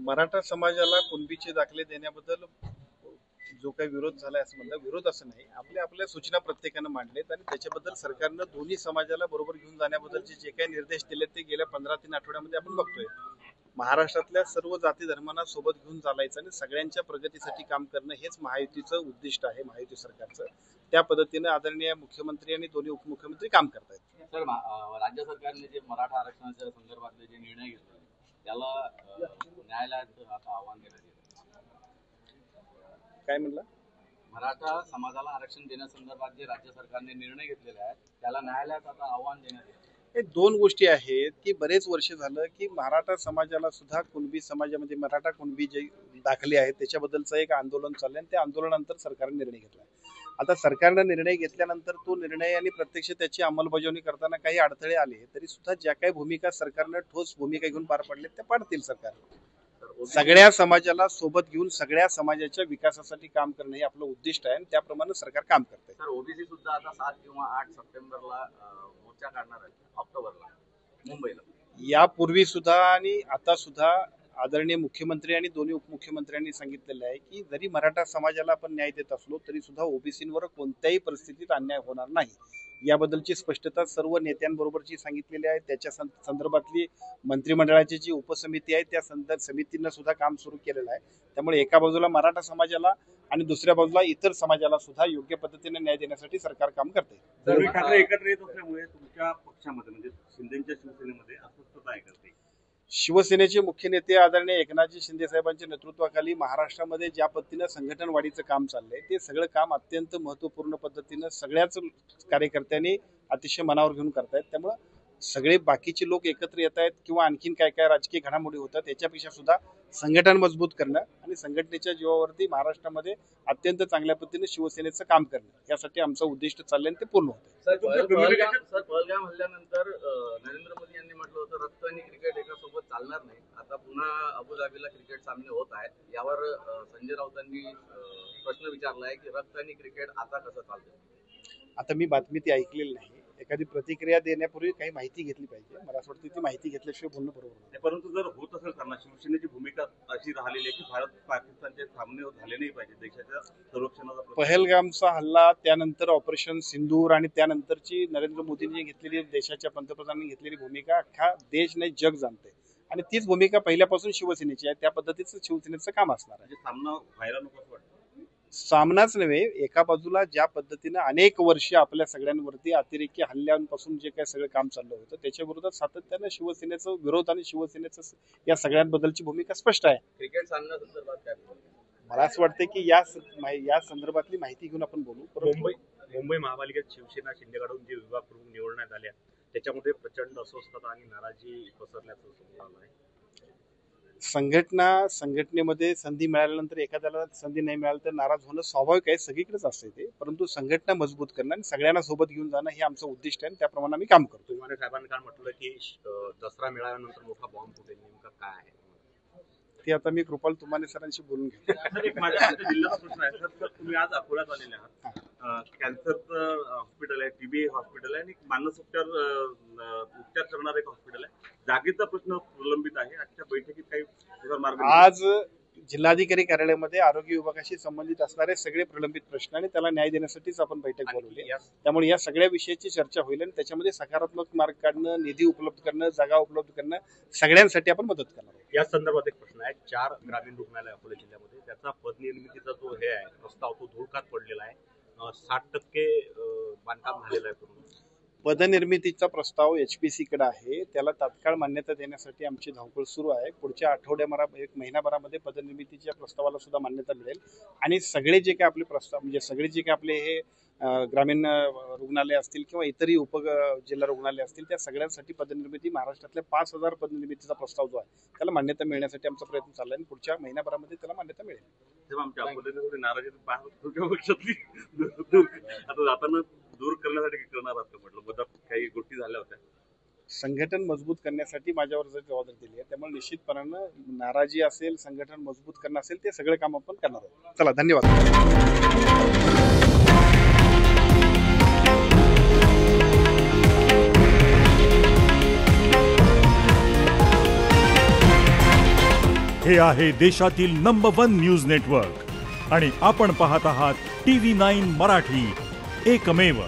मराठा समाजाला कुणबीचे दाखले देण्याबद्दल जो काही विरोध झालाय असं म्हणतात, विरोध असं नाही, आपल्या सूचना प्रत्येकानं मांडलेत आणि त्याच्याबद्दल सरकारनं दोन्ही समाजाला बरोबर घेऊन जाण्याबद्दलचे जे काही निर्देश दिले ते गेल्या 15-3 आठवड्यामध्ये आपण बघतोय. महाराष्ट्रातल्या सर्व जाती धर्मांना सोबत घेऊन चालायचं आणि सगळ्यांच्या प्रगतीसाठी काम करणं हेच महायुतीचं उद्दिष्ट आहे, महायुती सरकारचं. त्या पद्धतीनं आदरणीय मुख्यमंत्री आणि दोन्ही उपमुख्यमंत्री काम करतायत. सर, राज्य सरकारने जे मराठा आरक्षणाच्या संदर्भातले जे निर्णय घेतले त्याला न्यायालयात आता आव्हान देण्यात येतं. काय म्हणलं? मराठा समाजाला आरक्षण देण्यासंदर्भात जे राज्य सरकारने निर्णय घेतलेले आहेत त्याला न्यायालयात आता आव्हान देण्यात येतं. हे दोन गोष्टी आहेत की बरेच वर्ष झालं की मराठा समाजाला सुद्धा कुणबी समाजामध्ये मराठा कुणबी जे दाखले आहेत त्याच्याबद्दलचं एक आंदोलन चाललंय आणि त्या आंदोलनानंतर सरकारने निर्णय घेतला. आता सरकारनं निर्णय घेतल्यानंतर तो निर्णय आणि प्रत्यक्ष त्याची अंमलबजावणी करताना काही अडथळे आले तरी सुद्धा ज्या काही भूमिका सरकारनं ठोस भूमिका घेऊन पार पडले त्या पाडतील. सरकार सगळ्या समाजाला सोबत घेऊन सगळ्या समाजाच्या विकासासाठी काम करणं हे आपलं उद्दिष्ट आहे आणि त्याप्रमाणे सरकार काम करते. सर, ओबीसी सुद्धा आता 7 किंवा 8 सप्टेंबरला मोर्चा काढणार आहे, ऑक्टोबरला मुंबईला. यापूर्वी सुद्धा आणि आता सुद्धा आदरणीय मुख्यमंत्री आणि दोन्ही उपमुख्यमंत्र्यांनी सांगितलेलं आहे की जरी मराठा समाजाला आपण न्याय देत असलो तरी सुद्धा ओबीसींवर कोणत्याही परिस्थितीत अन्याय होणार नाही याबद्दलची स्पष्टता सर्व नेत्यांबरोबरची सांगितलेली आहे. त्याच्या संदर्भातली मंत्रिमंडळाची जी उपसमिती आहे त्या समितीनं सुद्धा काम सुरू केलेलं आहे. त्यामुळे एका बाजूला मराठा समाजाला आणि दुसऱ्या बाजूला इतर समाजाला सुद्धा योग्य पद्धतीने न्याय देण्यासाठी सरकार काम करते. ठाकरे एकत्र येत असल्यामुळे तुमच्या पक्षामध्ये म्हणजे शिंदेच्या शिवसेनेमध्ये अस्वस्थता आहे करते. शिवसेनेचे मुख्य नेते आदरणीय एकनाथजी शिंदे साहेबांच्या नेतृत्वाखाली महाराष्ट्रामध्ये ज्या पद्धतीनं संघटन वाढीचं काम चाललंय ते सगळं काम अत्यंत महत्वपूर्ण पद्धतीनं सगळ्याच कार्यकर्त्यांनी अतिशय मनावर घेऊन करतायत. त्यामुळं सगळे बाकीचे लोक एकत्र येत आहेत किंवा आणखीन काय काय राजकीय घडामोडी होतात याच्यापेक्षा सुद्धा संघटन मजबूत करणं आणि संघटनेच्या जीवावरती महाराष्ट्रामध्ये अत्यंत चांगल्या पद्धतीने शिवसेनेचं काम करणं यासाठी आमचं उद्दिष्ट चाललंय आणि ते पूर्ण होतं. सर, पहलगाम हल्ल्यानंतर नरेंद्र मोदी यांनी म्हटलं होतं रक्त आणि क्रिकेट एका सोबत चालणार नाही. आता पुन्हा अबुधाबीला क्रिकेट सामने होत आहेत. यावर संजय राऊतांनी प्रश्न विचारलाय की रक्त आणि क्रिकेट आता कसं चालतं. आता मी बातमी ती ऐकलेली नाही. एखादी प्रतिक्रिया देण्यापूर्वी काही माहिती घेतली पाहिजे. मला असं वाटतं ती माहिती घेतल्याशिवाय बोलणं बरोबर नाही. परंतु जर होत असेल त्यांना शिवसेनेची भूमिका अशी राहिलेली आहे की भारत पाकिस्तानचे सामने झाले नाही पाहिजे देशाच्या संरक्षणाचा. पहलगामचा हल्ला त्यानंतर ऑपरेशन सिंदूर आणि त्यानंतरची नरेंद्र मोदींनी घेतलेली देशाच्या पंतप्रधानांनी घेतलेली भूमिका अख्खा देश नाही जग जाणते आणि तीच भूमिका पहिल्यापासून शिवसेनेची आहे. त्या पद्धतीचं शिवसेनेचं काम असणार आहे. सामना व्हायला नको असं वाटतं. सामनाच नव्हे, एका बाजूला ज्या पद्धतीनं अनेक वर्ष आपल्या सगळ्यांवरती अतिरेकी हल्ल्यांपासून जे काही सगळं काम चाललं होतं त्याच्या विरोधात सातत्यानं शिवसेनेचं विरोध आणि शिवसेनेचं या सगळ्यांबद्दलची भूमिका स्पष्ट आहे. क्रिकेट सामन्यासंदर्भात काय मला असं वाटतं की या संदर्भातली माहिती घेऊन आपण बोलू. मुंबई महापालिकेत शिवसेना शिंदेकडून जे विभाग प्रमुख निवडण्यात आल्या त्याच्यामध्ये प्रचंड अस्वस्थता आणि नाराजी पसरल्याचं समोर आलं आहे. संघटनेमध्ये संधी मिळाल्यानंतर एखाद्याला संधी नाही मिळाली तर नाराज होणं स्वाभाविक आहे, सगळीकडेच असते ते. परंतु संघटना मजबूत करणं आणि सगळ्यांना सोबत घेऊन जाणं हे आमचं उद्दिष्ट आहे आणि त्याप्रमाणे आम्ही काम करतो. तुम्हाला साहेबांनी काल म्हटलं की दसरा मेळाव्यानंतर मोठा बॉम्ब फुटेल, नेमका काय आहे ते आता मी कृपाल तुमाने सरांशी बोलून घेतो. माझ्या जिल्ह्याचा प्रश्न आहे सर, तुम्ही आज अकोल्यात आलेले आहात. कॅन्सरचं हॉस्पिटल आहे, टीबी हॉस्पिटल आहे आणि मानस उपचार करणारं एक हॉस्पिटल आहे. जागेचा प्रश्न प्रलंबित आहे. आजच्या बैठकीत काही मार्ग आज जिल्हाधिकारी कार्यालयामध्ये आरोग्य विभागाशी संबंधित असणारे सगळे प्रलंबित प्रश्न आणि त्याला न्याय देण्यासाठीच आपण बैठक बोलवली. त्यामुळे या सगळ्या विषयाची चर्चा होईल आणि त्याच्यामध्ये सकारात्मक मार्ग काढणं, निधी उपलब्ध करणं, जागा उपलब्ध करणं सगळ्यांसाठी आपण मदत करणार. या संदर्भात एक प्रश्न आहे. 4 ग्रामीण रुग्णालय अकोला जिल्ह्यामध्ये त्याचा पदनिर्मितीचा जो हे आहे प्रस्ताव तो धुळकात पडलेला आहे. 60% बांधकाम झालेलं आहे. पूर्ण पदनिर्मितीचा प्रस्ताव HPC कडे आहे. त्याला तात्काळ मान्यता देण्यासाठी आमची धावपळ सुरू आहे. पुढच्या एक महिनाभरामध्ये पदनिर्मितीच्या प्रस्तावाला सुद्धा मान्यता मिळेल आणि सगळे जे काही आपले प्रस्ताव म्हणजे सगळे जे काही आपले हे ग्रामीण रुग्णालय असतील किंवा इतरही जिल्हा रुग्णालय असतील त्या सगळ्यांसाठी पदनिर्मिती महाराष्ट्रातल्या 5000 पदनिर्मितीचा प्रस्ताव जो आहे त्याला मान्यता मिळण्यासाठी आमचा प्रयत्न चालला आणि पुढच्या महिनाभरामध्ये त्याला मान्यता मिळेल. नाराजी आता जाताना दूर करण्यासाठी करणार असं म्हटलं बदल काही गोष्टी झाल्या होत्या. संघटन मजबूत करण्यासाठी माझ्यावर जर जबाबदारी दिली आहे त्यामुळे निश्चितपणानं नाराजी असेल, संघटन मजबूत करणं असेल ते सगळे काम आपण करणार आहोत. चला, धन्यवाद. हे आहे देशातील नंबर 1 न्यूज नेटवर्क आणि आपण पाहत आहात TV9 मराठी, एकमेव.